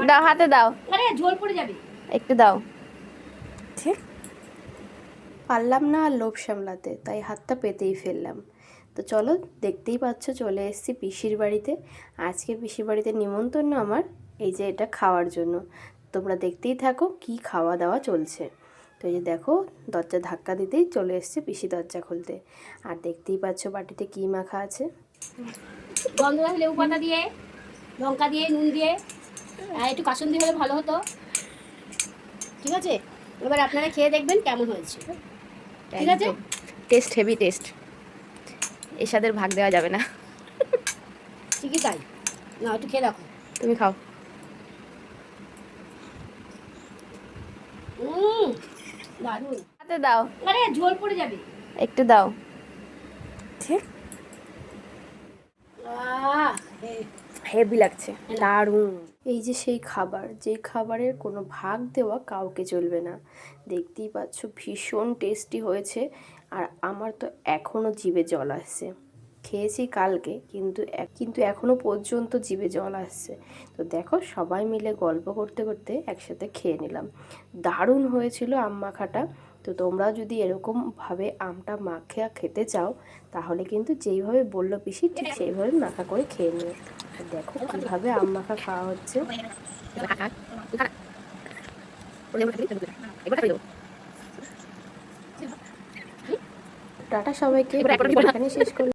দাও, হাতে দাও, আরে ঝোল পড়ে যাবে। একটু দাও। ঠিক পারলাম না আর লোভ সামলাতে, তাই হাতটা পেতেই ফেললাম। তো চলো, দেখতেই পাচ্ছ চলে এসেছি পিসির বাড়িতে। আজকে পিসির বাড়িতে নিমন্ত্রণ আমার, এই যে এটা খাওয়ার জন্য। তোমরা দেখতেই থাকো কি খাওয়া দাওয়া চলছে। তো এই যে দেখো, দরজা ধাক্কা দিতেই চলে এসছে পিসি দরজা খুলতে। আর দেখতেই পাচ্ছ বাটিতে কি মাখা আছে। গন্ধরাজ লেবু পাতা দিয়ে, লঙ্কা দিয়ে, নুন দিয়ে, আর একটু কাসুন্দি হলে ভালো হতো। ঠিক আছে, এবার আপনারা খেয়ে দেখবেন কেমন হয়েছে। ঠিক আছে, টেস্ট, হেভি টেস্ট। এর সাথে ভাগ দেওয়া যাবে না। ঠিকই তাই। না, একটু খেয়ে দেখো। তুমি খাও। দারুণ। হাতে দাও, আরে ঝোল পড়ে যাবে। একটু দাও। ঠিক আহ, হেভি লাগছে, দারুণ। এই যে সেই খাবার, যে খাবারের কোনো ভাগ দেওয়া কাউকে চলবে না। দেখতেই পাচ্ছ ভীষণ টেস্টি হয়েছে। আর আমার তো এখনও জিভে জল আসছে। খেয়েছি কালকে, কিন্তু এখনও পর্যন্ত জিভে জল আসছে। তো দেখো, সবাই মিলে গল্প করতে করতে একসাথে খেয়ে নিলাম। দারুণ হয়েছিল আম মাখাটা। তো তোমরাও যদি এরকমভাবে আমটা মাখিয়ে খেতে চাও, তাহলে কিন্তু যেইভাবে বললো পিসি, ঠিক সেইভাবে মাখা করে খেয়ে নিও। দেখো কিভাবে আম মাখা খাওয়া হচ্ছে। টাটা সবাইকে, এখানে শেষ করলাম।